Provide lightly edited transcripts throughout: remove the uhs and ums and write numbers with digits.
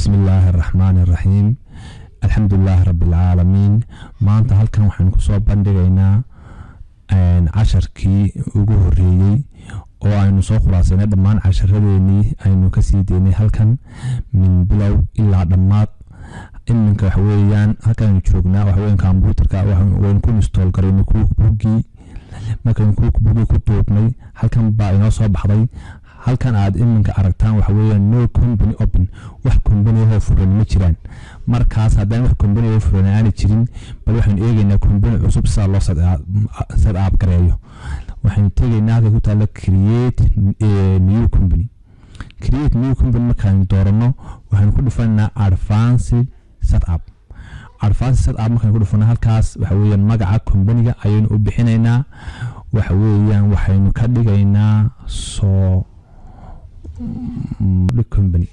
بسم الله الرحمن الرحيم الحمد لله رب العالمين maanta halkan waxaan ku soo bandhigaynaa casharkii ugu horeeyay oo aynu soo khulaasanay dhammaan casharadeenii aynu ka sii deynay halkan min bilow ilaa dhammaad iminka wax weeyaan halkan joognaa wax weeyaan computerka waxaan ku install gareynay cookbookii markaan cookbookii ku duubnay halkan baa inoo soo baxday halkan aad iminka aragtaan wax weeyaan no company open wax company oo furan ma jiraan markaas haddaan wax company oo furan aan jirin bal waxaan eegaynaa company cusub sida loo set up gareeyo waxaan tegaynaa ku taala create new company markaan doorano waxaan ku dhufanaa advanced setup markaan ku dhufano halkaas waxa weeyaan magaca company-ga ayaynu u bixinaynaa waxa weeyaan waxaynu ka dhigaynaa soo company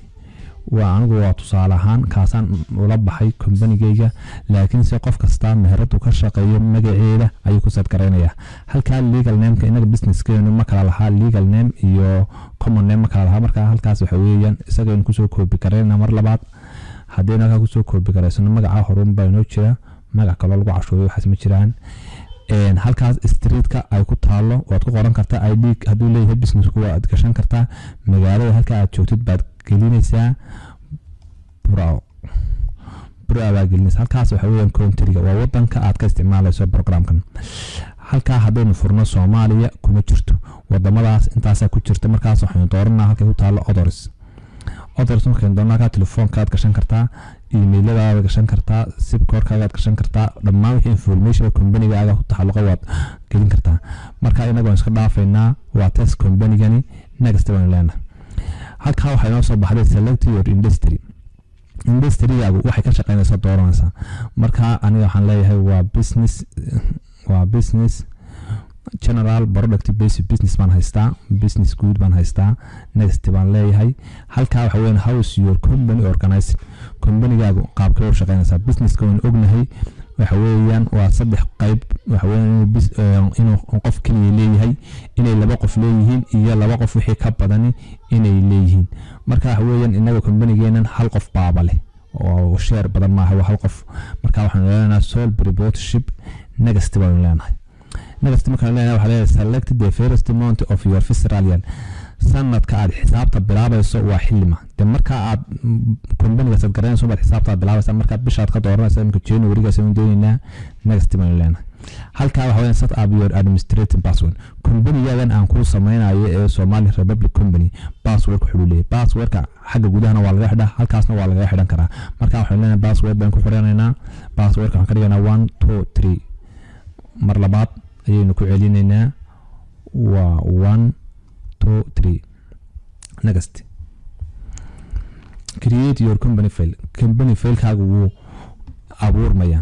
anigu waa tusaale ahaan kaasaan ula baxay company-gayga laakiin se qof kasta meheradu ka shaqeeyo magaceeda ayuu ku set gareynayaa halkaa legal name-ka inaga business-keenu ma kala lahaa legal name iyo common name ma kala lahaa markaa halkaas waxa weeyaan isagaynu kusoo koobi gareynaa mar labaad haddaynu halkaa kusoo koobi gareysano magaca horun baa inoo jira magac kaloo lagu cashuuray waxaas ma jiraan halkaas streetka ay ku taalo waad ku qoran kartaa ID hadduu leeyahay business ku waad gashan kartaa magaalada halka aad joogtid baad gelinaysaa baa gelinaysaa halkaas waxa weeyaan country-ga waa wadanka aad ka isticmaalayso programkan halkaa haddaynu furno Soomaaliya kuma jirto wadamadaas intaas ku jirta markaas waxaan dooranaa halka ku taalo others markaan doonaa telefoonka aad gashan kartaa email-ada gashan kartaa sibkoorkaaga aad gashan kartaa dhammaan wixii information company-gaaga ku taxalluqa waad gelin kartaa marka inaga iska dhaafaynaa waa test company-gani next waan leenahay halkaa waxay noo soo baxday select your industry-gaagu waxay ka shaqeynaysaa dooranaysaa marka aniga waxaan leeyahay waa business general product based business baan haystaa business good baan haystaa next baan leeyahay halkaa waxa weeyaan how is your company organized company-gaagu qaabkee u shaqeynaysaa business-ka waan ognahay waxa weeyaan waa saddex qayb waxa weeyaan inuu qof kaliya leeyahay inay laba qof leeyihiin iyo laba qof wixii ka badan inay leeyihiin marka waxa weeyaan inaga company-geenan hal qof baaba leh oo share badan maaha waa hal qof marka waxaan leenahay sole proprietorship next baan leenahay markaan leenahay waxa leeyahay select the first month of your fiscal year sanadka aad xisaabta bilaabayso waa xilima marka aad company-ga sad garanayso baad xisaabta bilaabaysaa marka bishaad ka dooranaysaa imka January-ga soo doonayna next baan leenahay halka waxa weeyaan set up your administrative password company-yadan aan ku sameeynayo ee Somali Republic Company password ku xululeeyay password-ka xagga gudahana waa laga xidhaa halkaasna waa laga xidhan karaa marka waxaan leenahay password baan ku xidhanaynaa password-ka waxaan ka dhiganaa 1 2 3 mar labaad ayaynu ku celinaynaa waa 1 2 3 next create your company file-kaagu wuu abuurmaya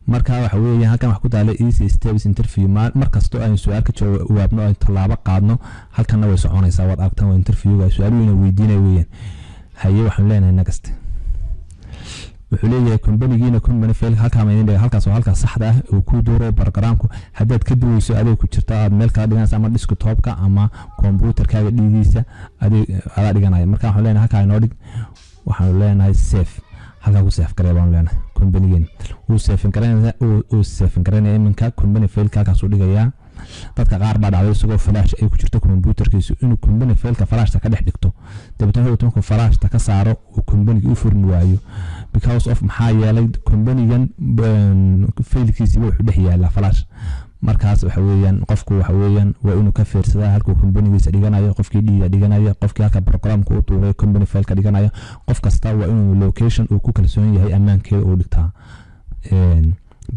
marka waxa weeyaan halkan wax ku taala easy steps interview markasto aynu su'aal ka jawaabno ay talaabo qaadno halkanna way soconaysaa waad aragtaan waa interview-ga su'aal weyn weydiinay weeyaan haye waxaan leenahay next wuxuu leeyahay company file halka ma indhaga halkaas waa halka saxda ah oo ku dooro programku haddaad ka duwayso adeeg ku jirta aad meel ka dhiganaysa ama desktop-ka ama computer-kaaga dhigiisa adeeg aad dhiganaya marka waxaan leenahay halka inoo dhig waxaan leenahay save halka ku save gareey baan leenahay company-geen uu save gareynaya iminka company file-ka halkaas u dhigayaa dadka qaar baa dhacday isagoo flash ay ku jirto computer-kiisu inuu company file-ka flash-ta ka dhex dhigto dabtan uu flash-ta ka saaro uu company-ga u furmi waayo because of maxaa yeelay company-gan file-kiisa wuxuu dhex yaalaa flash markaas waxa weeyaan qofku waxa weeyaan waa inuu ka fiirsadaa halka company-giisa dhiganayo qofkii dhiganayo qofkii halka programka uu tuuray company file-ka dhiganayo qof kasta waa inuu location uu ku kalsoon yahay ammaankeeda uu dhigtaa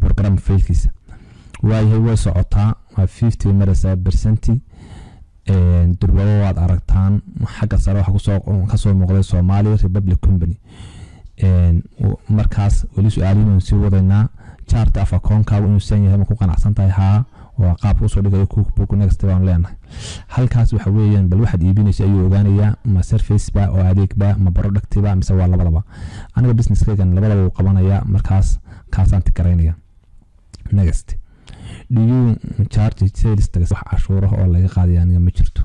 program file-kiisa waayahay way socotaa waa 50% durwado waad aragtaan xagga sare waxa kasoo muuqday Somali Republic Company markaas wali su'aalihiin si wadaynaa chart of account-kaagu inuu san yahay ma ku qanacsan tahay haa waa qaab u soo dhigayo cookbook next baan leenahay halkaas waxa weeyaan bal waxaad iibinayso ayuu ogaanayaa ma service ba oo adeeg ba ma product ba mise waa labadaba aniga business-kaygan labadaba uu qabanayaa markaas kaasaan tikaraynaya next do you charge sales tax wax cashuuraha oo laga qaadayo aniga ma jirto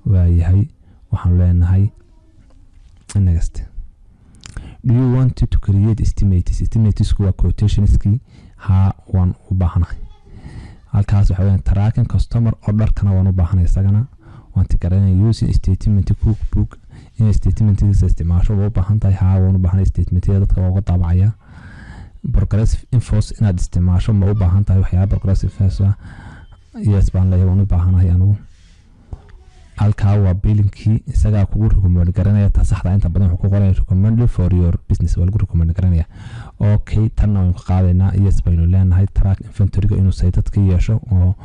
waayahay waxaan leenahay next do you want to create estimates waa quotationski waan u baahanahay halkaas waxa weeyaan tracking customer orderkana waan u baahanay isagana waan tigaranay using statement cookbook in statementkiisa isticmaasho u baahan tahay waan u baahanay statementyada dadka uga daabacaya progressive infos inaad isticmaasho ma u baahan tahay waxyaabo progressive infos yes baan leeyahay waan u baahanahay anigu halkaa waa billinkii isagaa kugu recommend garanaya ta saxda inta badan wuxuu ku qoray recommend for your business waa lagu recommend garanaya okay tan waan ku qaadaynaa yes baynu leenahay track inventory-ga inuu saytadka yeesho oo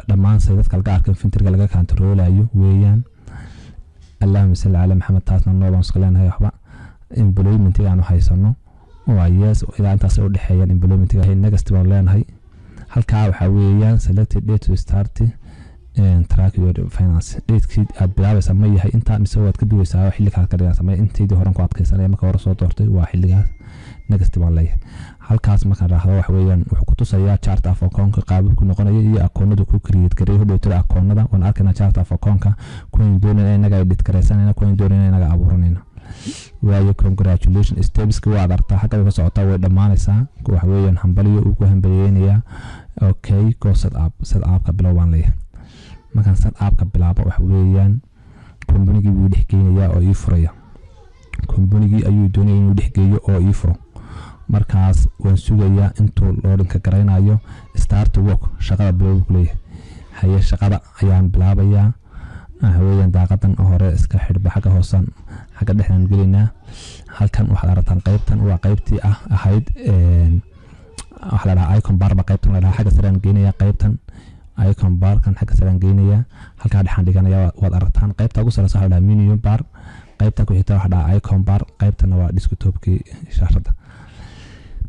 dhammaan saytadka laga arko inventory-ga laga controlayo weeyaan allahumma salli ala maxamed taasna noobaan iska leenahay waxba employment-ga aanu haysano waa yes ilaa intaas u dhaxeeyaan employment-ga next baan leenahay halkaa waxa weeyaan selected date to start track your finance date aad bilaabaysa ma yahay inta mise waad ka duwaysaa xilligaas ka dhigaysa ma intaydii horan ku adkaysanaya marka hore soo doortay waa xilligaas next baan leeyahay halkaas marka raahdo wax weeyaan wuxuu ku tusayaa chart of account qaabku noqonaya iyo akoonada ku create gareeyo dhowtay akoonada waan arkayna chart of account kuwin doonayna inaga edit gareysanayna kuwin doonayna inaga abuuranayna waayo congratulations steps waa adarta xagga ka socota way dhamaanaysaa wax weeyaan hambaliyo uu ku hambalyeynaya okay go set up ka bilowaan leeyahay markaan set up ka bilaabo wax weeyaan company-gii wuu dhexgeynaya oo ii furaya company-gii ayuu doonayay inuu dhexgeeyo oo ii furo markaas waan sugayaa intuu loadinka garaynayo start work shaqada bilow ku leeyahay haye shaqada ayaan bilaabayaa weeyaan daaqadan hore iska xidhba xagga hoosan xagga dhexdan gelinaa halkan waxaad aragtaan qaybtan waa qaybtii ahayd waxa la dhahaa icon bar ba qaybtan la dhahaa xagga saraan geynaya qaybtan icon bar kan xagga saraan geynaya halka dhexan dhiganaya waad aragtaan qaybta ugu sareysa waxa la dhahaa menu bar qaybta ku xigta waxa la dhahaa icon bar qaybtana waa desktop-kii shaashada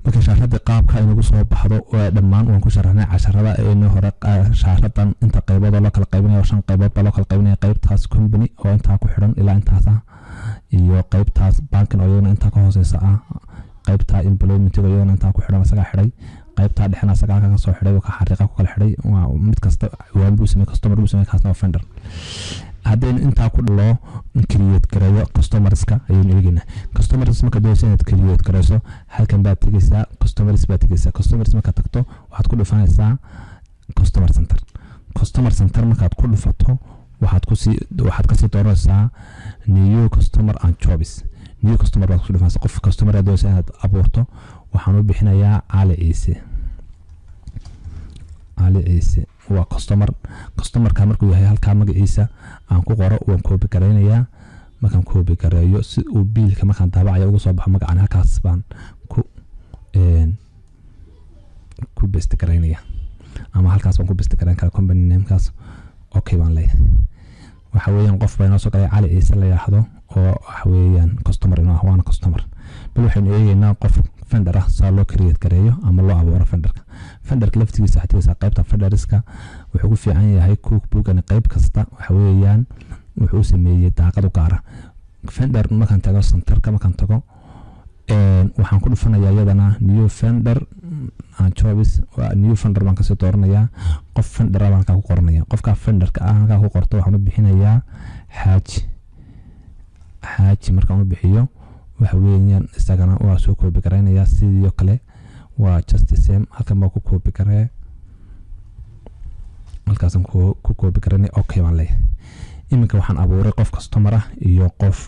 marka shaashada qaabka inagu soo baxdo oo dhammaan waan ku sharaxnay casharada ee hore shaashadan inta qaybood loo kala qaybinayo 5 qaybood baa loo kala qaybinayo qaybtaas company oo inta ku xidhan ilaa intaas iyo qaybtaas banking oo iyana inta ka hooseysa qaybta employment oo iyana inta ku xidhan asaga xidhay qaybta dhexna asaga ka soo xidhay oo ka xariiqa ku kala xidhay waa mid kasta waan buu sameeyay customer buu sameeyay kaasna vendor haddii inta ku dhalo create gareeyo customerska ayuu eegina customers marka doonaysa inaad create gareyso halkan baad tagaysaa customers marka tagto waxaad ku dhufanaysaa customer center markaad ku dhufato waxaad kasii dooranaysaa new customer and jobs new customer baad ku dhufanaysaa qof customer aad doonaysa inaad abuurto waxaan u bixinayaa Ali Ciise waa customer-ka markuu yahay halka magaciisa aan ku qoro waan copy gareynayaa markaan copy gareeyo si uu biilka markaan daabacayo ugu soo baxo magacana halkaas baan ku best gareynaya ama halkaas baan ku best gareyn kara company name-kaas okay baan leeyahay waxa weeyaan qof baa inoo soo galay Ali Ciise la yiraahdo oo waxa weeyaan customer inoo waana customer bal waxaan eegaynaa qof vendor saa loo create gareeyo ama loo abuuro vendorka laftigiisa xataa qaybta vendorska wuxuu ku fiican yahay cookbook-an qayb kasta waxa weeyaan wuxuu sameeyay daaqad u gaar ah vendor markaan tago centerka markaan tago waxaan ku dhufanayaa iyadana new vendor and jobs waa new vendor baan kasoo dooranayaa qof vendor baan ka ku qoranayaa qofka vendorka halka ku qorto waxaan u bixinayaa xaaji markaan u bixiyo waxa weeyaan isagana waa soo copy gareynayaa sidoo kale waa just the same halkan baa ku copy garey halkaasaan ku copy gareynay okay baan leeyahay iminka waxaan abuuray qof customer iyo qof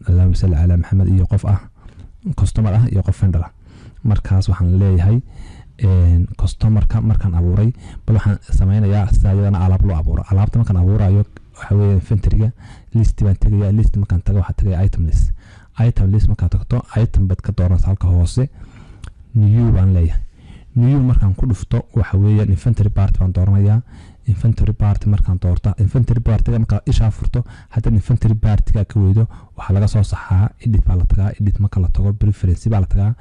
allahumma salli ala maxamed iyo qof customer iyo qof vendor markaas waxaan leeyahay customer-ka markaan abuuray bal waxaan sameynayaa sidayadana alaab loo abuuro alaabta markaan abuurayo waxa weeye inventory-ga list baan tagayaa list markaan tago waxa tagay item list markaan tagto item bad ka dooranaysa halka hoose new baan leeyahay new markaan ku dhufto waxa weeye inventory part baan dooranayaa inventory part markaan doorto inventory part-ga marka isha furto hadda inventory part-ga ka weydo waxa laga soo saxaa edit baa la tagaa edit marka la tago preference baa la tagaa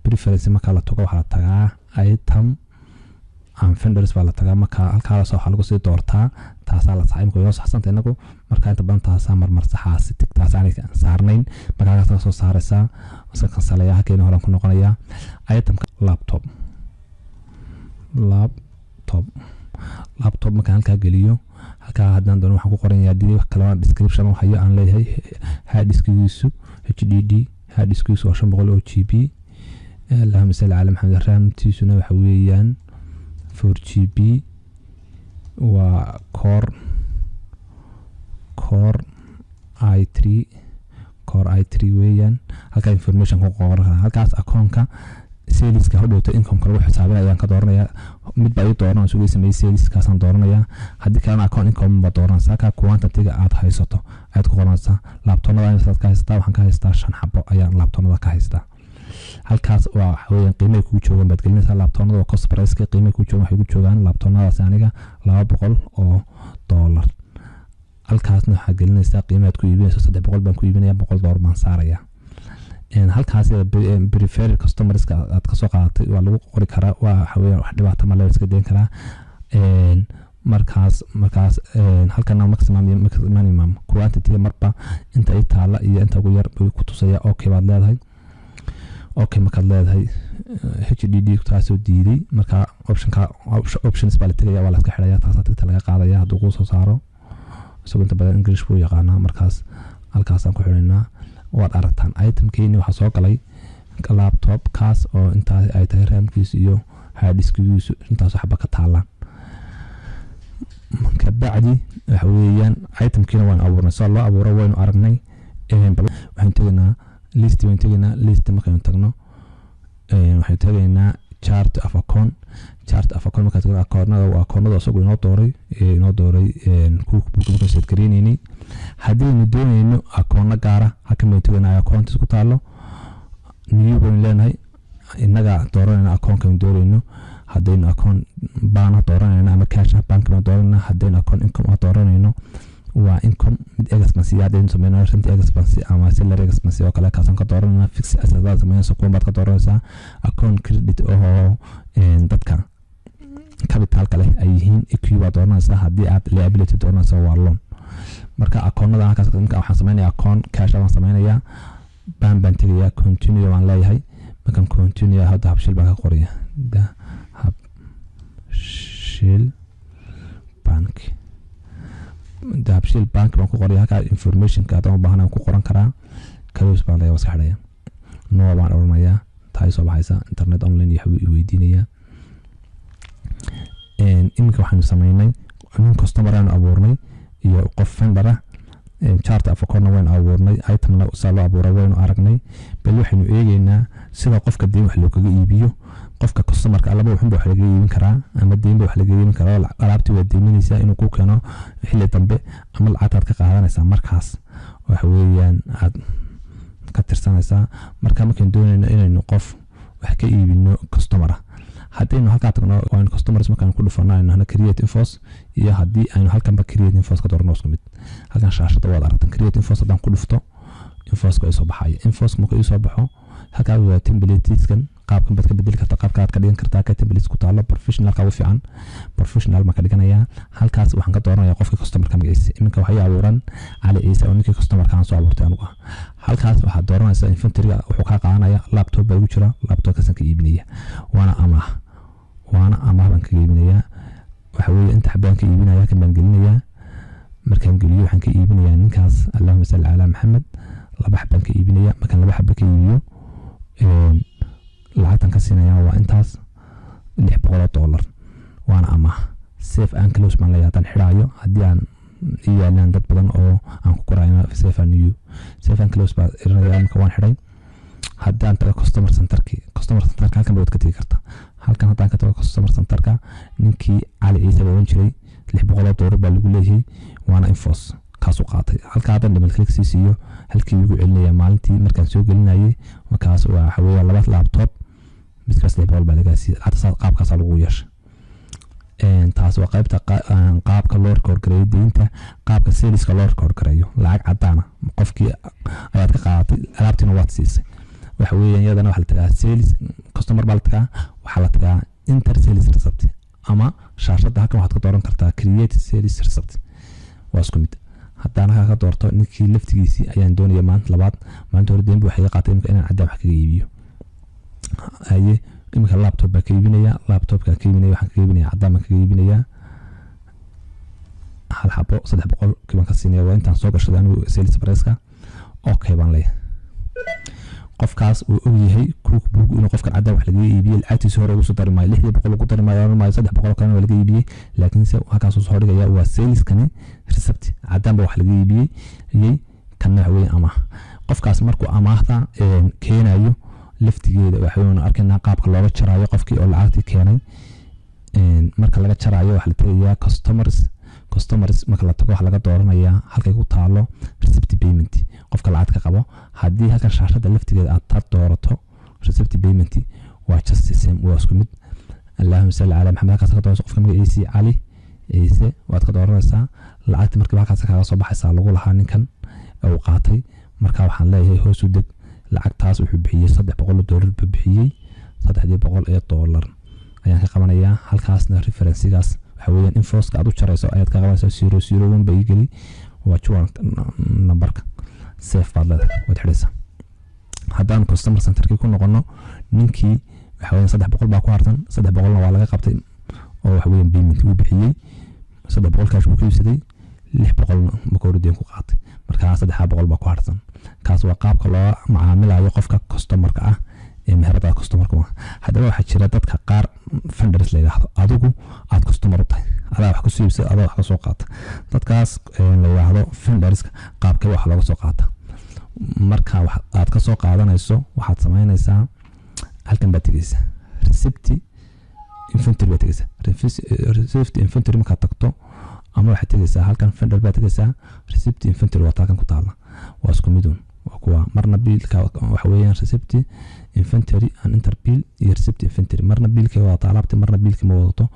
preference marka la tago waxa la tagaa item and vendors baa la tagaa marka halkaas waxa lagu sii doortaa taas la saxay markuu saxsanta inagu marka inta badan taas marmar saxaasi tigtaas aan saarnayn marka ka soo saaraysa waxa salaya halkeen horan ku noqonaya item laptop marka halka geliyo halka haddaan doono waxaan ku qoranayaa wax kale oo description oo hayo aan leeyahay ha diskiisu HDD hard diskiisu waa 500 oo GB اللهم صل على محمد رامتيسuna waxa weeyaan 4GB waa core i3 weeyaan halka information ku qoran halkaas akoonka saleska hodhowta income lagu xisaabin ayaan ka dooranaya mid baa ii dooran soo sameeyay sales kaasan dooranaya haddii kalena account income ba dooran saaka quantity aad haysato aad ku qoranaysaa laptopnada aad ka haystaa waxaan ka haystaa 5 xabo ayaan laptopnada ka haystaa halkaas waa weeyaan qiimaha ku joogan bad gelinaysa laptopnada cost price ka qiimaha ku joogan waxay ku joogan laptopnadaas aniga $200 oo dollar halkaasna waxa gelinaysa qiimaha ku iibinaysa 300 baan ku iibinaya $100 baan saaraya halkaas preferred customers aad ka soo qaadatay waa lagu qori karaa waxa weeyaan wax dhibaato ma leh iska deyn karaa markaas halkan maximum quantity marba inta ay taala iyo inta ugu yar ku tusaya okay baad leedahay okay markaad leedahay HDD taasoo diiday marka options baa la tagaya waa la iska xidhaya taas tagta laga qaadaya hadduu ku soo saaro isagoo inta badan English buu yaqaanaa markaas halkaasaan ku xidhaynaa waad aragtaan itemkeeni waxaa soo galay laptop kaas oo intaas ay tahay RAM-kiisu iyo hard diskiisu intaas waxba ka taalaan ka bacdi waxa weeyaan itemkeena waan abuurnay soo loo abuuro waynu aragnay waxaan tegaynaa list markaan tagno waxaan tegaynaa chart of account markaan tagno akoonnada isagu inoo dooray ku markaan set gareynayni haddii aynu doonayno akoonno gaara halkan baynu tegaynaa account isku taalo new baynu leenahay innaga dooranayna akoonkan doonayno haddaynu akoon baana dooranayna ama cash bank baan dooranayna haddaynu akoon income dooranayno waa income mid expense yaadeen sameeyna rent expense ama salary expense oo kale kaasan ka dooranayna fix asset sameeyna soo baad ka dooranaysaa account credit oo dadka capital kale ay yihiin equity baad dooranaysaa haddii aad liability dooranaysaa waa loan marka akoonnada halkaas waxaan sameeynaya account cash baan sameeynaya baan tagaya continue waan leeyahay markaan continue hadda habshil baan ka qoraya habshil bank baan ku qoraya halka information ka aan u baahanahay ku qoran karaa kadoos baan leeyahay waska xidhaya no baan oranaya taay soo baxaysa internet online iyo waxay weydiinaya imika waxaan sameeynay customer aan abuurnay iyo qof vendor chart of account waan abuurnay itemna soo loo abuuray waan aragnay bal waxaynu eegaynaa sida qofka deen wax loo kaga iibiyo qofka customerka laba wuxuu wax laga iibin karaa ama deen wax laga iibin karaa alaabtii waa deeminaysa inuu ku keeno xilli dambe ama lacagtaad ka qaadanaysaa markaas waxa weeyaan aad ka tirsanaysaa markaan doonayno inaynu qof wax ka iibino customer haddaynu halkaa tagno oo customers markaan ku dhufanayno create infos iyo haddii aynu halkanba create infos ka doorno isku mid halkan shaashada waad aragtaan create infos haddaan ku dhufto infos ka soo baxaya infos marka soo baxo halkaa waa templates-kan qaabkan baad ka bedeli kartaa qaabka aad ka dhigan kartaa ka templates ku taalo professional ka fiican professional ma ka dhiganayaa halkaas waxaan ka dooranayaa qofka customer ka magaciisa iminka waxay abuuran Ali Ciise oo ninkii customer ka soo abuurtay anigu halkaas waxaad dooranaysaa inventory wuxuu ka qaadanaya laptop baa ugu jira laptopkaas ka iibinaya waana baan ka iibinaya waxa weeye inta xabaan ka iibinaya kan baan gelinayaa markaan geliyo waxaan ka iibinayaa ninkaas Allahumma salli ala Muhammad laba xabaan ka iibinaya markaan laba xabba ka iibiyo lacagtan ka siinaya waa intaas $600 waana amaah safe and close baan leeyahay tan xiraayo haddii aan iyaalaan dad badan oo aan ku qorayna safe and new safe and close baa irinaya marka waan xiray haddii aan tago customer centerka halkan baad ka tagi kartaa halkan haddaan ka tago customer centerka ninkii Ali Ciise baa oran jiray $600 baa lagu leeyahay waana infos kaas u qaatay halka haddaan double click siiyo halkii ugu celinaya maalintii markaan soo gelinayay markaas waxa weeye laba laptop mid kasta $600 baa laga siiyay hada qaabkaas lagu yeeshay taas waa qaybta qaabka loo record gareeyo deynta qaabka saleska loo record gareeyo lacag cadaan qofkii ayaad ka qaadatay alaabtina waad siisay waxa weeyaan iyadana waxa la tagaa sales customer baa la tagaa waxa la tagaa enter sales receipt ama shaashada halkan waxaad ka dooran kartaa create sales receipt waa isku mid haddana ka doorto ninkii laftigiisii ayaan doonaya maanta hore deyn waxay qaatay inaan cadaan wax kaga iibiyo aye imika laptop baa ka iibinaya laptopka ka iibinaya waxaan ka iibinaya cadaan baan kaga iibinaya hal xabo $300 kibaan ka siinaya waa intaan soo gashaday anigu sales price-ka okay baan leeyahay qofkaas uu og yahay cookbook inuu qofkan cadaan wax laga iibiyey lacagtiisa hore ugu soo dari maayo 600 lagu dari maayo 300 kalena waa laga iibiyey laakiinse halkaas uu soo dhigaya waa saleskani receipt cadaan wax laga iibiyey kana waxa weeye amaah qofkaas markuu amaahda keenayo laftigeeda waxaynu arkaynaa qaabka looga jaraayo qofkii oo lacagtii keenay marka laga jaraayo waxa la tagayaa customers marka la tago waxa laga dooranayaa halkay ku taalo receipt payment qofka lacagta qabo haddii halkan shaashada laftigeeda aad doorato receipt payment waa just the same waa isku mid allahumma salli ala maxamed halkaas ka doorayso qofka magaciisa cali ciise waad ka dooranaysaa lacagta markii halkaas kaga soo baxaysa lagu lahaa ninkan oo qaatay marka waxaan leeyahay hoos u deg lacagtaas wuxuu bixiyay $300 buu bixiyay $300 ayaan ka qabanayaa halkaasna referenceigaas waxa weeyaan invoice aad u jarayso ayaad ka qabanaysaa 001 bay geli waa juwan numberka safe baad leedahay waad xidhaysaa haddaan customer centerkii ku noqono ninkii waxa weeyaan 300 baa ku harsan 300 waa laga qabtay oo waxa weeyaan payment uu bixiyay 300 kaash buu ku iibsaday 600 ma koordeen ku qaatay marka 300 baa ku harsan kaas waa qaabka loo macaamilayo qofka customerka ah ee meherada customerka haddaba waxa jira dadka qaar funders la yiraahdo adigu aad customer u tahay adaa wax ku siibsay adaa wax ka soo qaata dadkaas la yiraahdo funders qaabka wax looga soo qaata marka wax aad ka soo qaadanayso waxaad sameynaysaa halkan baad tagaysaa receipt inventory baad tagaysaa receipt inventory marka tagto ama waxaad tagaysaa halkan funder baad tagaysaa receipt inventory waa halkan ku taala waa isku midun waa kuwa marna biilka waxa weeyaan receipt inventory and interbill iyo receipt inventory marna biilka waa talaabta marna biilka ma wadato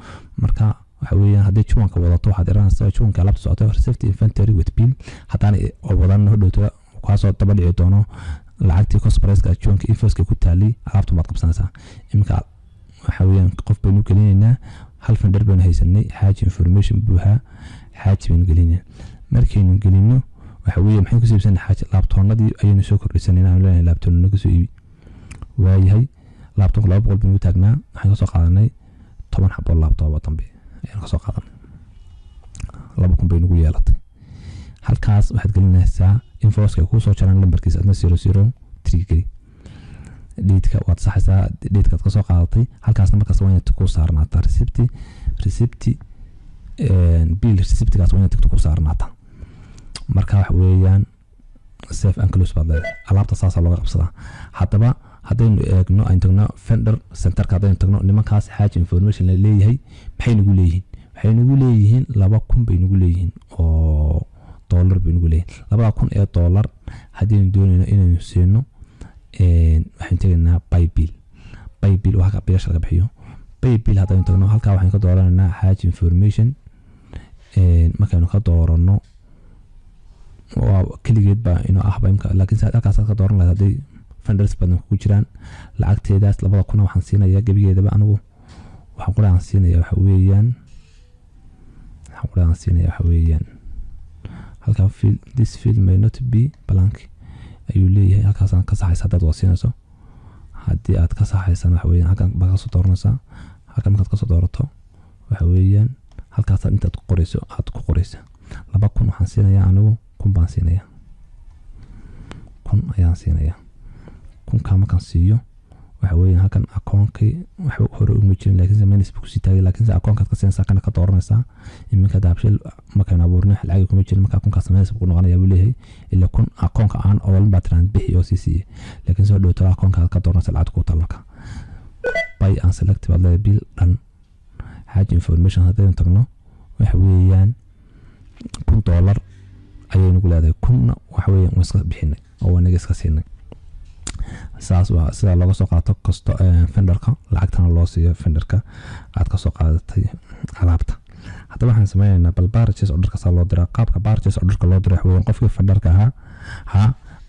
marka waxa weeyaan hadii juwanka wadato waxaad iranaysaa juwanka alaabta socoto receipt inventory with bill hadaan oo wadan hodhowto kaasoo daba dhici doono lacagtii cosprice-ka juwanka invoice-ka ku taali alaabta maad qabsanaysaa imika waxa weeyaan qof baynu gelinaynaa hal funder baynu haysanay xaaji information buuxa xaaji baynu gelinaynaa markaynu gelino waxa weeye maxay ku siibsan xaaji laptopnadii ayaynu soo kordhisanayna aan leenahay laptopna ka soo iibi waayahay laptop 200 baynu taagnaa waxaan ka soo qaadanay 10 xabo laptop dambe ayaan ka soo qaadanay 200 baynu ugu yeelatay halkaas waxaad gelinaysaa invoice-ka ku soo jaran lambarkiisa adna 003 geli date-ka waad saxaysaa date-ka ka soo qaadatay halkaasna markaas waa inaad ku saarnaataa receipt bill receipt-kaas waa inaad ku saarnaataa marka wax weeyaan safe and close baad leedahay alaabta saas looga qabsadaa haddaba haddaynu eegno aan tagno vendor centerka haddaynu tagno nimankaas xaaji information la leeyahay maxay nagu leeyihiin waxay nagu leeyihiin 2,000 bay nagu leeyihiin oo dollar bay nagu leeyihiin 2,000 ee dollar haddaynu doonayno inaynu siino waxaan tegaynaa paybill waxa ka bilash laga bixiyo paybill haddaynu tagno halkaa waxaan ka dooranaynaa xaaji information markaynu ka doorano waa kaligeed baa inoo ah baymka laakiin halkaas ka dooran lahayd haday funders badan ku jiraan lacagteedaas 2,000 waxaan siinayaa gabigeedaba anigu waxaan quraan siinayaa waxa weeyaan halka this field may not be blank ayuu leeyahay halkaas aan ka saxaysa dad wasiinayso haddii aad ka saxaysan waxa weeyaan halkan baa ka soo dooranaysaa halkan markaad ka soo doorato waxa weeyaan halkaas intaad ku qorayso aad ku qoraysa 2,000 waxaan siinayaa anigu 1,000 baan siinayaa 1,000 ayaan siinayaa 1,000 markaan siiyo waxa weeyaan halkan akoonkii waxa hore u muujin laakiin sameynaysa ku sii taagay laakiin akoonkaad ka siinaysaa kana ka dooranaysaa iminka daabshil markaan abuurno lacag kuma jirin marka akoonka sameynaysa ku noqonaya buu leeyahay ila kun akoonka aan ool batrand bixi oo CC laakiin soo dhowto akoonka ka dooranaysa lacag ku talaka buy and select baad leedahay bill dhan xaaji information haddaynu tagno waxa weeyaan $1 ayaynu ku leedahay kunna waxa weeyaan waan iska bixinay oo waan iska siinay saas waa sida looga soo qaato kasto vendorka lacagtana loo siiyo vendorka aad ka soo qaadatay alaabta hadda waxaan sameynaynaa bal purchase order ka loo diraa qaabka purchase order ka loo diraa weeyaan qofkii vendorka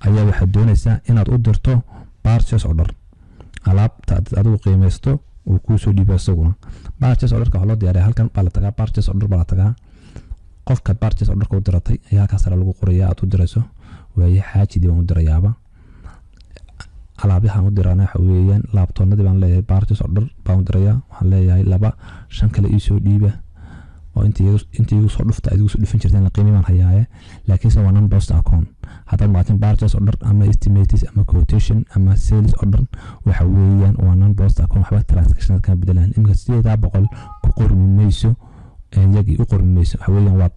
ayaa waxa doonaysaa inaad u dirto purchase order alaabta adigu qiimeysto oo ku soo dhiibo isaguna purchase order ka loo diyaariyaa halkan baa la tagaa purchase order baa la tagaa qofka purchase order ka u diratay ayaa halkaas lagu qorayaa aad u dirayso waaye xaajidii baan u dirayaaba alaabahan u dirana waxa weeyaan laptopnadii baan leeyahay purchase order baan u dirayaa waxaan leeyahay 2 5 kale ii soo dhiiba oo intii igu soo dhufta adigu soo dhufan jirteen qiimo baan hayaaye laakiin waa non post account hadda maatin purchase order ama estimates ama quotation ama sales order waxa weeyaan waa non post account waxba transaction ka bedelaan imika 700 ku qormayso yagi u qormayso waxa weeyaan waa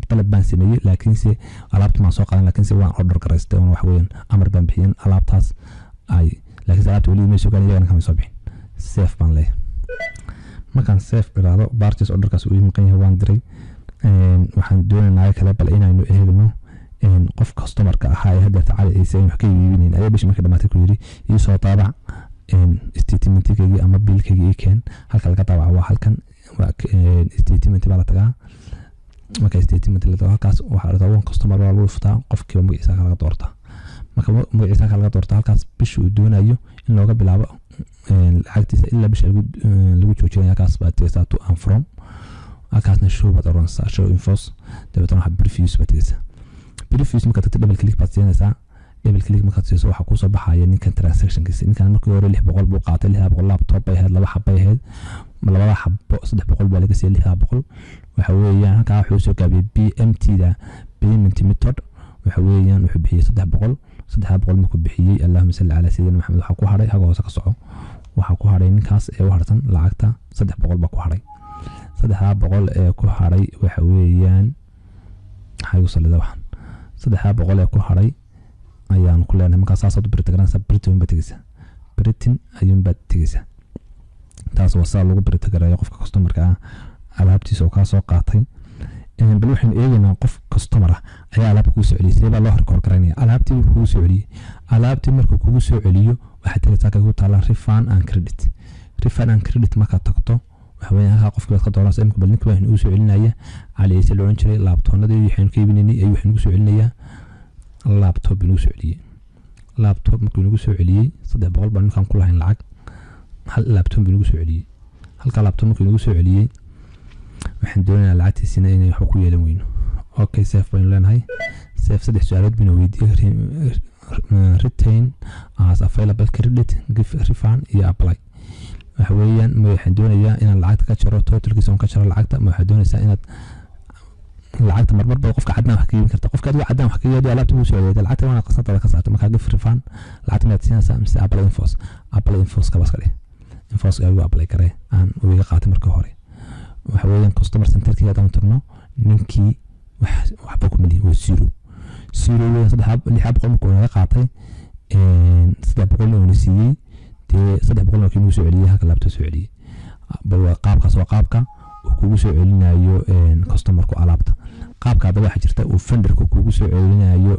talab baan sameeyay laakiin si alaabta ma soo qaadan laakiin si waan order gareystay waxa weeyaan amar baan bixiyay alaabtaas ay laakiin alaabta wali ma soo gaarayay iyagana kama soo bixin safe baan leeyahay markaan safe iraado purchase orderkaas uu maqan yahay waan diray waxaan doonayaa kale bal inaynu eegno qof customer ka ahaa hadda tacaal aysan wax ka iibineen ayaa bish markii dhamaatay ku yiri ii soo taabac statement-kayga ama bill-kayga keen halka laga taabaco waa halkan waa statement baa la tagaa marka statement la tagaa halkaas waxa la tagaa customer baa lagu furtaa qofkii magaciisa kala doorta marka magaciisa kala doorta halkaas bish uu doonayo in looga bilaabo lacagtiisa ilaa bish lagu joojinayo halkaas baa tigaysaa to and from halkaasna show baa oranaysaa show infos dabeetana waxa previews baa tigaysaa previews marka tagto double click baad siinaysaa double click marka siiso waxa ku soo baxaya ninkan transactionkiisa ninkan markii hore 600 buu qaatay 600 laptop bay ahayd 2 xabay ahayd labada xabo 300 baa laga siiyay 600 waxa weeyaan halka wuxuu soo gaabiyay BMT da payment method waxa weeyaan wuxuu bixiyay 300 markuu bixiyay Allahumma salli ala sayyidina Muhammad waxa ku haray haga hoose ka soco waxa ku haray ninkaas ee u harsan lacagta 300 baa ku haray 300 ee ku haray waxa weeyaan hayu salida waxan 300 ee ku haray ayaan ku leenahay marka saasad Britain ayuun baad tigaysaa taas waa saa lagu Britain qofka customer-ka alaabtiisa oo ka soo qaatay bal waxaan eegaynaa qof customer ayaa alaab ku soo celiyay baa loo record gareynaya alaabtii ku soo celiyay alaabtii markuu kugu soo celiyo waxa tigaysaa ka taala refund and credit marka tagto waxa weeyaan qofka ka doonaysa in bal ninka waxaan u soo celinaya caliisa loo oran jiray laptopnadii waxaan ka iibinayay ay waxaan ku soo celinaya laptop inuu soo celiyay laptop markuu nagu soo celiyay 300 baan ninkan ku lahayn lacag hal laptop inuu soo celiyay halka laptop markuu nagu soo celiyay waxaan doonayaa lacagtiisina inay wax ku yeelan weyno okay safe baan leenahay safe saddex su'aalood baan weydiiyay retain as available credit give refund iyo apply waxa weeyaan ma waxaan doonayaa inaan lacagta ka jaro totalkiisa oo ka jaro lacagta ma waxaan doonaysaa inaad lacagta marmar baa qofka cadaan wax ka iibin karta qofka adiga cadaan wax ka iibin alaabta uu soo leeyahay lacagta waa qasnada ka saarto marka give refund lacagta ma siinaysaa mise apply infos ka baskale infos ayuu apply karay aan uu iga qaatay markii hore waxa weeyaan customer center-kiga aan tagno ninkii waxba ku miliyay waa zero weeyaan 600 ku naga qaatay 300 oo siiyay 300 oo kiinu soo celiyay halka laabta soo celiyay bal qaabkaas waa qaabka uu kugu soo celinayo customer-ku alaabta qaabka hadda waxa jirta uu vendor-ku kugu soo celinayo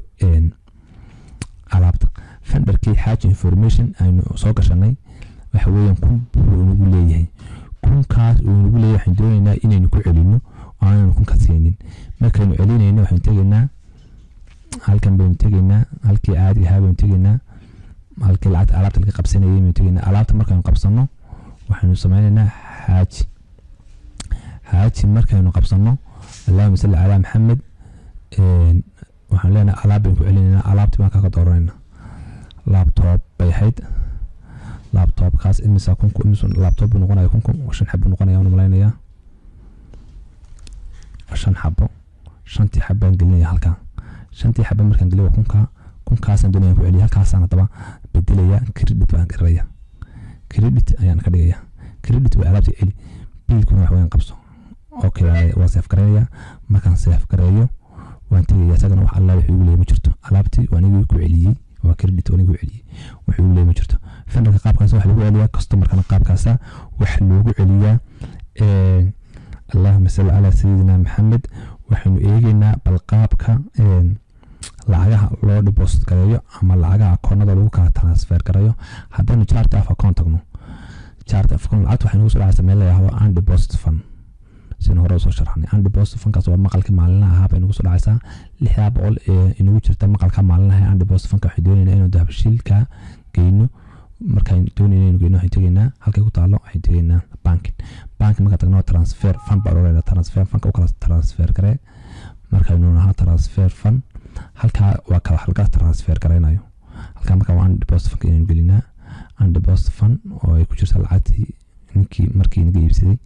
alaabta vendor-kii xaaji information aynu soo gashanay waxa weeyaan uu nagu leeyahay kunkaas uu nagu leeyahay waxaan doonaynaa inaynu ku celino aanan kun ka siinin markaynu celinayno waxaan tegaynaa halkan baynu tegaynaa halkii caadi ahaa baynu tegaynaa halkii lacagta alaabta laga qabsanayay baynu tegaynaa alaabta markaynu qabsano waxaanu sameynaynaa xaaji markaynu qabsano Allahumma salli ala Muhammad waxaan leenahay alaab baynu ku celinaynaa alaabtii baan ka dooranayna laptop bay ahayd laptop kaas imisa laptop noqonayo 5 xabo noqonayo aan malaynayaa 5 xabo 5 xabaan gelinaya halka 5 xabo markaan geliyo 10 kaas aan doonaya ku celiyo halkaas aan hadaba bedelaya credit baan garaya credit ayaan ka dhigaya credit waa alaabta celi biilkuna wax weyn qabso okay waa save gareeya markaan save gareeyo waan tagaya isagana wax alla wuxuu leeyahay ma jirto alaabtii waan igu ku celiyay waa credit waan igu celiyay wuxuu leeyahay ma jirto fenderka qaabkaas wax lagu celiyaa customer-kana qaabkaas wax loogu celiyaa Allahumma salli ala sayyidina Muhammad waxaanu eegaynaa bal qaabka lacagaha loo deposit gareeyo ama lacagaha akoonada lagu kala transfer gareeyo haddana chart of account tagno chart of account lacagta waxay nagu soo dhacaysaa meel la yiraahdo and deposit fund sina hore soo sharxnay and deposit fund kaas waa maqalka maalinlaha ah bay nagu soo dhacaysaa 600 ee inagu jirta maqalka maalinlaha and deposit fund ka waxay doonayaan inuu dahabshiilka geyno markaan doonayno inuu geyno waxay tegaynaa halkay ku taalo waxay tegaynaa bank marka tagno transfer fund baa loo transfer fund ka kala transfer garee markaan noonaha transfer fund halka waa kala halka transfer gareynayo halka marka waan deposit fund inaan gelinaa and deposit fund oo ay ku jirto lacagtii ninkii markii naga iibsaday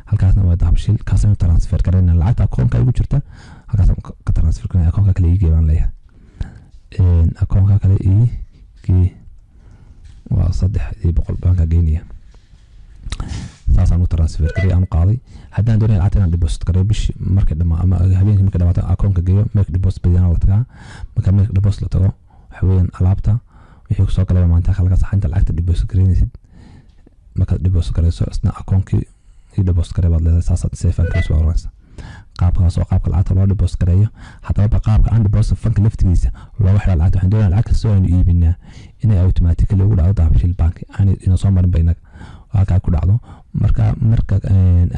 halkaasna waa dahabshiil kaasna transfer gareynaa lacagta akoonka igu jirta halkaas ka transfer gareynaa akoonka kale ii geeyaan leeyahay akoonka kale ii waa 300 banka geynaya saasaan u transfer gareey aan qaaday haddaan doonay lacagta inaan deposit gareeyo bishi markay dhamaa ama habeenkii markay dhamaato akoonka geeyo make deposit badiyana la tagaa marka make deposit la tago waxa weeyaan alaabta wixii soo galay maanta kala saxinta lacagta deposit gareynaysid marka deposit gareyso isna akoonkii ii deposit gareey baad leedahay saasaad safe and close balance qaabkaas oo qaabka lacagta loo deposit gareeyo haddaba qaabka aan deposit fanka laftigiisa loo xidhaa lacagta waxaan doonayaa lacag kasta oo aynu iibinaa inay automatically ugu dhacdo dahabshiil bank inay soo marin baynaga halkaa ku dhacdo marka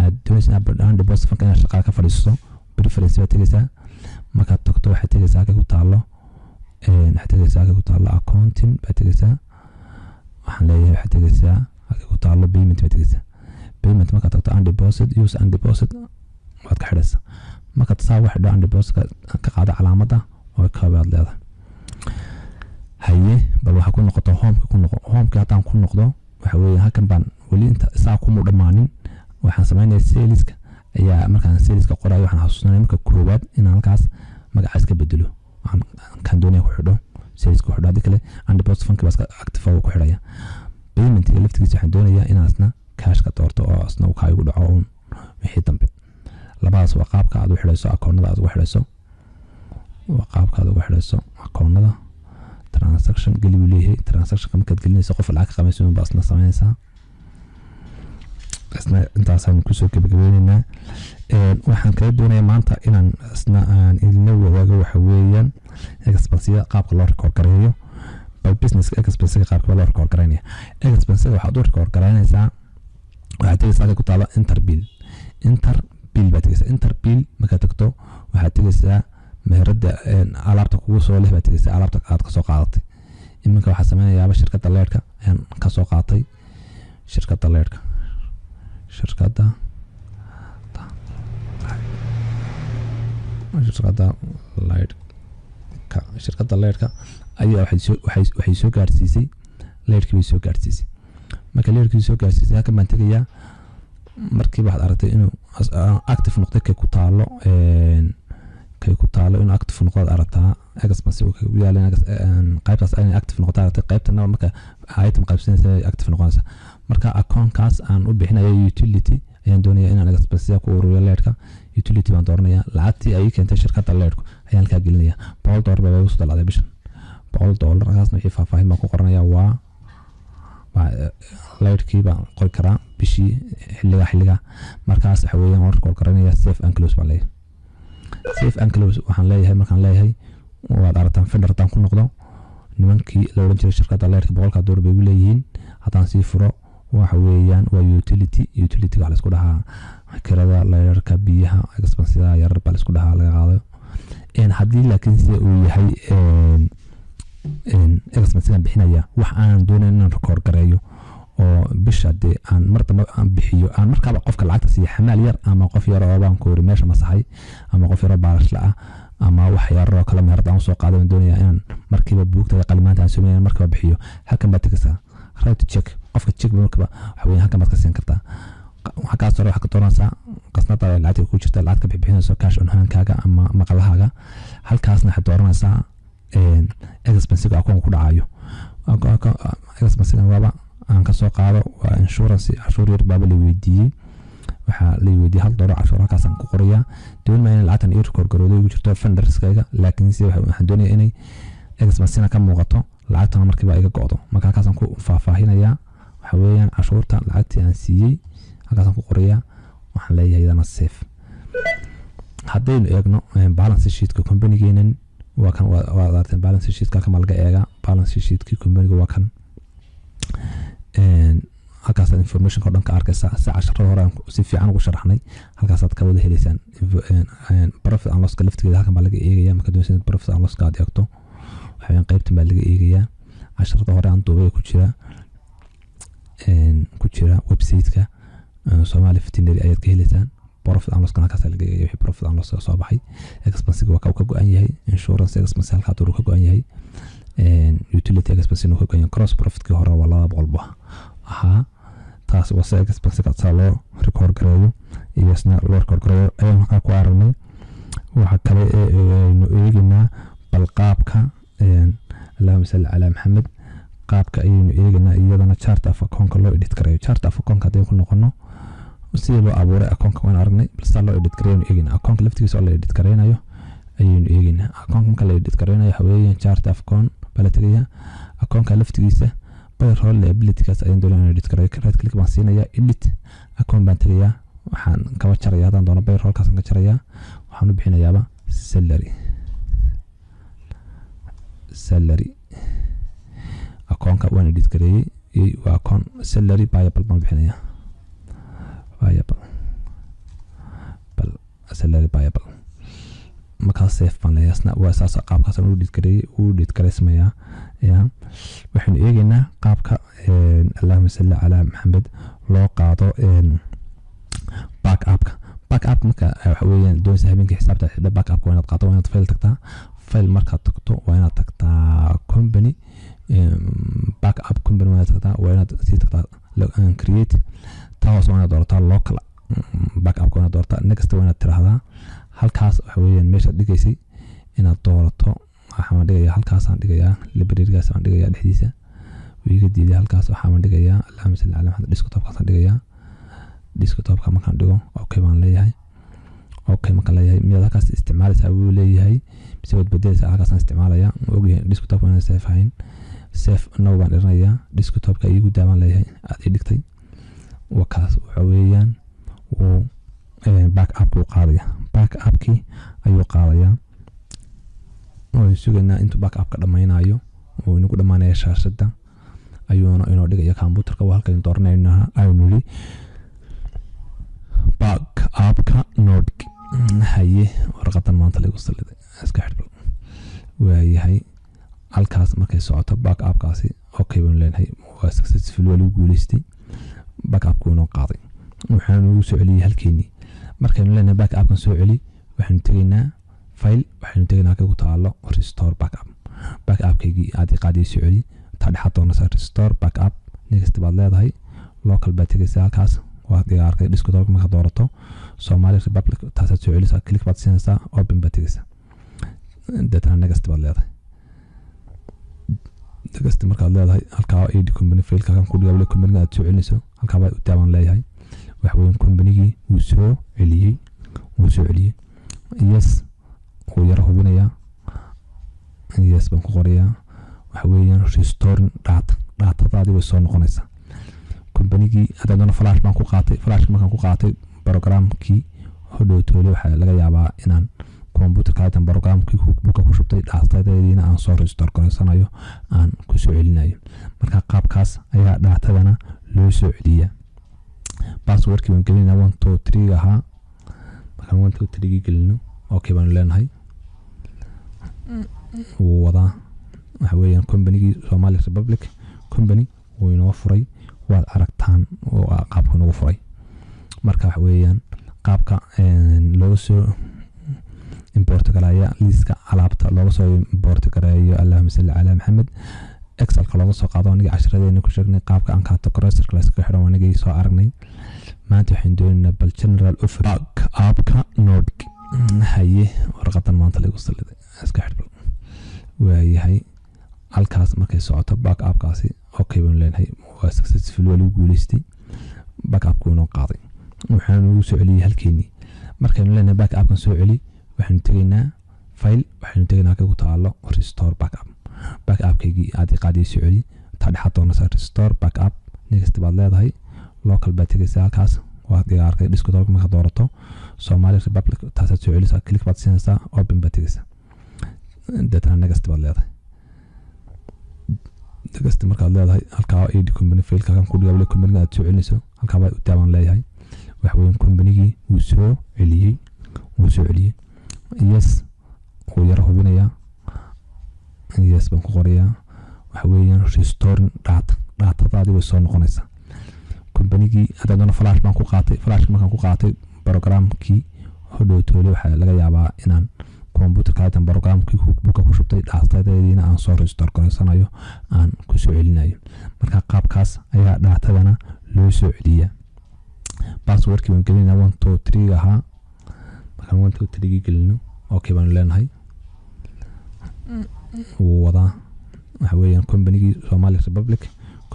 aad doonaysa aan deposit fanka inaad shaqaa ka fadhiiso preference baad tegaysaa markaad tagto waxaad tegaysaa halka ku taalo accounting baad tegaysaa waxaan leeyahay waxaad tegaysaa halka ku taalo payment baad tegaysaa payment markaad tagto aan deposit use and deposit waad ka xidhaysaa markaad saa wax xidho aan deposit ka qaado calaamadda oo kaabaad leedahay haye bal waxa ku noqoto homeka haddaan ku noqdo waxa weeye halkan baan weli inta saa kuma dhamaanin waxaan samaynayaa saleska ayaa markaan saleska qorayo waxaan xasuusanayaa marka koowaad inaan halkaas magacaas ka bedelo kan doonaya ku xidho saleska ku xidho hadii kale aan deposit funka baa active ku xidhaya payment laftigiisa waxaan doonayaa inaasna cash ka doorto oo asna uu ka igu dhaco wixii dambe labadaas waa qaabka aad u xidhayso akoonnada aad ugu xidhayso akoonnada transaction geli uu leeyahay transaction markaad gelinayso qof lacag qamayso baa asna samaynaysaa asna intaasaan kusoo gabagabeynaynaa waxaan kala doonayaa maanta inaan asna aan idinla wadaago waxa weeyaan expensiga qaabka loo record gareeyo business expensiga qaabka loo record gareynaya expensiga waxaad u record gareynaysaa waxaad tegaysaa ku taalo interbill baad tegaysaa interbill markaad tagto waxaad tegaysaa meherada alaabta kugu soo leh baad tegaysaa alaabta aad ka soo qaadatay iminka waxaa samaynayaaba shirkadda leerka ayaan ka soo qaatay shirkadda leerka ayaa waxay soo gaarsiisay leerkii bay soo gaarsiisay marka leerkii soo gaarsiisay halkan baan tegayaa markiiba waxaad aragtay inuu active noqday kay ku taalo inuu active noqdo aragtaa expense uu ku yaalo qaybtaas ay active noqdo aragtay qaybtana marka item qaybsanaysa active noqonaysa marka account-kaas aan u bixinayo utility ayaan doonayaa inaan expense ku ururiyo leerka utility baan dooranayaa lacagtii ay keentay shirkadda leerku ayaan halkaa gelinayaa $100 baa ugu soo dalacday bishan $100 kaasna wixii faahfaahin baan ku qoranayaa waa leerkii baan qori karaa bishii xilliga markaas waxa weeyaan waan record garanayaa safe and close baan leeyahay safe and close waxaan leeyahay markaan leeyahay waad aragtaan vendor haddaan ku noqdo nimankii la odhan jiray shirkadda leerka $100 bay ugu leeyihiin haddaan sii furo waxa weeyaan waa utility waxa la isku dhahaa kirada leerka biyaha expensiga yarar baa la isku dhahaa laga qaado haddii laakiin se uu yahay expensiga bixinaya wax aan doonayn inaan record gareeyo oo bisha dee aan martaba aan bixiyo aan markaaba qofka lacagta siiyo xamaal yar ama qof yar oo baan koori meesha masaxay ama qof yar oo baarashla ah ama wax yar oo kala meherad aan soo qaaday aan doonayaa inaan markiiba buugta qalimaanta aan sameeyo markiiba bixiyo halkan baad tegaysaa right check qofka check markiiba waxa weeyaan halkan baad ka siin kartaa waxaa soo waxa ka doonaysaa qasnada lacagta ku jirta lacag ka bixinayso cash on hand-kaaga ama maqalahaaga halkaasna waxaad dooranaysaa expensiga akoon ku dhacayo expensiga waaba aan ka soo qaado waa insurance cashuur yar baaba la weydiiyey waxaa la weydiiyey $100 cashuur halkaasaan ku qorayaa doonaya in lacagtan iyo record garooday ugu jirto funderskayga laakiin si waxaan doonayaa inay expensiga ka muuqato lacagtana markiiba iga go'do marka halkaasaan ku faahfaahinayaa waxa weeyaan cashuurta lacagtii aan siiyey halkaasaan ku qorayaa waxaan leeyahay idana safe haddaynu eegno balance sheetka companygeenan waa kan waa aragteen balance sheetka kama laga eega balance sheetkii companyga waa kan halkaas information oo dhan ka arkaysa casharada hore si fiican ugu sharaxnay halkaasaad ka wada helaysaan profit and loss laftigeeda halkan baa laga eegayaa marka doonaysid profit and loss aad eegto waxaan qaybtan baa laga eegayaa casharada hore aan duubay ku jira website-ka Somali Veterinary ayaad ka helaysaan profit and loss halkaas laga eegayaa wixii profit and loss soo baxay expense waa ka go'an yahay insurance expense halka uu ka go'an yahay utility expense ka go'an yahay cross profit-kii hore waa $200 ahaa taas waa sida expense loo record gareeyo iyo isna loo record gareeyo ayaan waxaa ku aragnay. waxa kale aynu eegaynaa bal qaabka allahumma salli ala maxamed qaabka ayaynu eegaynaa iyadana chart of account loo edit gareeyo. chart of account hadii ku noqono sidii loo abuuray account waan aragnay, balse loo edit gareeyo eegaynaa account laftigiisa oo la edit gareynayo ayaynu eegaynaa. account marka la edit gareynayo waxa weeyaan chart of account bala tagaya account laftigiisa payroll liability-gaas ayaan doonaa edit gareeyo. right click baan siinaya edit account baan tagaya, waxaan kaba jaraya hadaan doono payroll-kaas ka jaraya, waxaan u bixinayaaba salary account waan edit gareeyay waa account salary payable baan bixinaya salary payable. markaas save baan leeyahay waa saas qaabkaas uu edit gareysmaya. waxaynu eegaynaa qaabka allahumma salli ala maxamed loo qaado backup marka waxa weeyaan doonaysa habeenkii xisaabta xidha backup waa inaad qaado, waa inaad file tagtaa. file markaad tagto waa inaad tagtaa company backup company waa inaad tagtaa, waa inaad sii tagtaa create taas waa inaad doorataa local backup waa inaad doorataa. next waa inaad tiraahdaa halkaas waxa weeyaan meesha dhigaysay inaad doorato. waxaan dhigayaa halkaasaan dhigayaa library-gaas aan dhigayaa dhexdiisa wiiga diiday halkaas waxaan dhigayaa allahumma salli ala maxamed desktop-kaas aan dhigayaa. desktop-ka markaan dhigo okay baan leeyahay. okay markaan leeyahay miyaad halkaas isticmaalaysaa wuu leeyahay mise waad bedelaysaa halkaasaan isticmaalayaa. ogyahay desktop waan save ahayn save now baan dhiranayaa. desktop-ka iigu daabaan leeyahay aad ii dhigtay wakaas waxa weeyaan wuu backup-kii qaadaya. backup-kii ayuu qaadayaa oo sugaynaa intuu backup-ka dhammaynayo oo inagu dhammaanaya shaashada ayuuna inoo dhigaya computer-ka waa halkan dooranayna aynu niri backup-ka node haye warqadan maanta lagu saliday iska xidhbo waayahay. halkaas markay socoto backup-kaasi okay baan leenahay waa successful waa lagu guuleystay backup-ku inoo qaaday. waxaan ugu soo celiyay halkeenii markaynu leenahay backup-kan soo celi waxaanu tegaynaa file waxaanu tegaynaa halka ku taalo restore backup-kaygii aad qaadiyay soo celi ta dhaxad doonaysa restore backup. next baad leedahay local baad tegaysaa halkaas waa diyaarkay desktop marka doorato Somali Republic taas soo celisaa click baad siinaysaa open baad tegaysaa dadana next baad leedahay. next markaad leedahay halkaa ID company file-ka kan ku dhigay company aad soo celinayso halkaa baad u taaban leeyahay. waxa weeyaan company-gii wuu soo celiyay yes wuu yara hubinayaa yes baan ku qorayaa. waxa weeyaan restoring data-daadii way soo noqonaysaa. company-gii hadaan flash baan ku qaatay markaan ku qaatay programkii hodhow toole waxa laga yaabaa inaan computer-ka aan programkii buka ku shubtay data-deediina aan soo restore gareysanayo aan ku soo celinayo. marka qaabkaas ayaa data-dana loo soo celiyaa. password-kii waan gelinaa 123 ahaa markaan 123 gelino okay baan leenahay wuu wadaa. waxa weeyaan company-gii Somali Republic company wuu inoo furay waad aragtaan oo qaabka nagu furay. marka waxa weeyaan qaabka looga soo import gareeyo liiska alaabta looga soo import gareeyo allahumma salli ala maxamed excel-ka looga soo qaado aniga casharadeenna ku sheegnay qaabka aan categorizer class ka xidhan aniga soo aragnay. maanta waxaan doonaynaa bal general offer backup-ka node haye warqadan maanta lagu saliday iska xidhbo waayahay. halkaas markay socoto backup-kaasi okay baan leenahay waa successful waa lagu guuleystay backup-ku inoo qaaday. waxaan ugu soo celiyay halkeenii markaynu leenahay backup-kan soo celi waxaanu tegaynaa file waxaanu tegaynaa halka ku taalo restore backup-kaygii aad qaadiyay soo celi ta dhaxad doonaysa restore backup. next baad leedahay local baad tegaysaa halkaas waa diyaarkay desktop marka doorato Somali Republic taas soo celisaa click baad siinaysaa open baad tegaysaa dadana next baad leedahay. next markaad leedahay halkaa ID company file-ka kan ku dhigay company aad soo celinayso halkaa baad u taaban leeyahay. waxa weeyaan company-gii wuu soo celiyay yes wuu yara hubinayaa yes baan ku qorayaa. waxa weeyaan restoring data-daadii way soo noqonaysaa. company-gii hadaan flash baan ku qaatay markaan ku qaatay programkii hodhow toole waxa laga yaabaa inaan computer-ka aan programkii buka ku shubtay data-deediina aan soo restore gareysanayo aan ku soo celinayo. marka qaabkaas ayaa data-dana loo inoo soo celiyaa. Passwordkii baan gelinaa 123 ahaa. Markaan 123 gelino okay baan leenahay. wuu wadaa waxa weeyaan companygii Somali Republic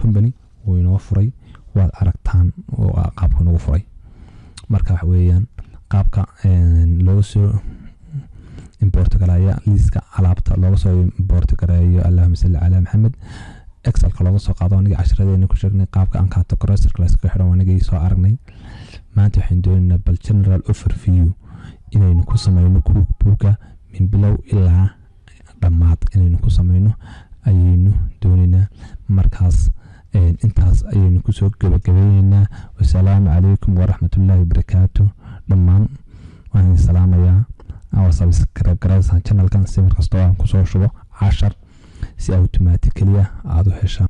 company wuu inoo furay. waad aragtaan oo qaabka nagu furay. marka waxa weeyaan qaabka looga soo import garaya liiska alaabta looga soo import garayo Allahumma salli ala Muhammad. Excel ka looga soo qaado aniga casharadeenna ku sheegnay qaabka aan categorizer class ka xidhan aniga soo aragnay. maanta waxaan doonaynaa bal general overview inaynu ku sameeyno cookbook min bilow ilaa dhammaad inaynu ku sameeyno ayaynu doonaynaa. markaas intaas ayaynu ku soo gabagabeynaa. Wassalaamu calaykum waraxmatullaahi wabarakaatuh. dhammaan waan salaamayaa. subscribe garaysan channelkan si markasta aan ku soo shubo 10 si automatically aad u heshaan.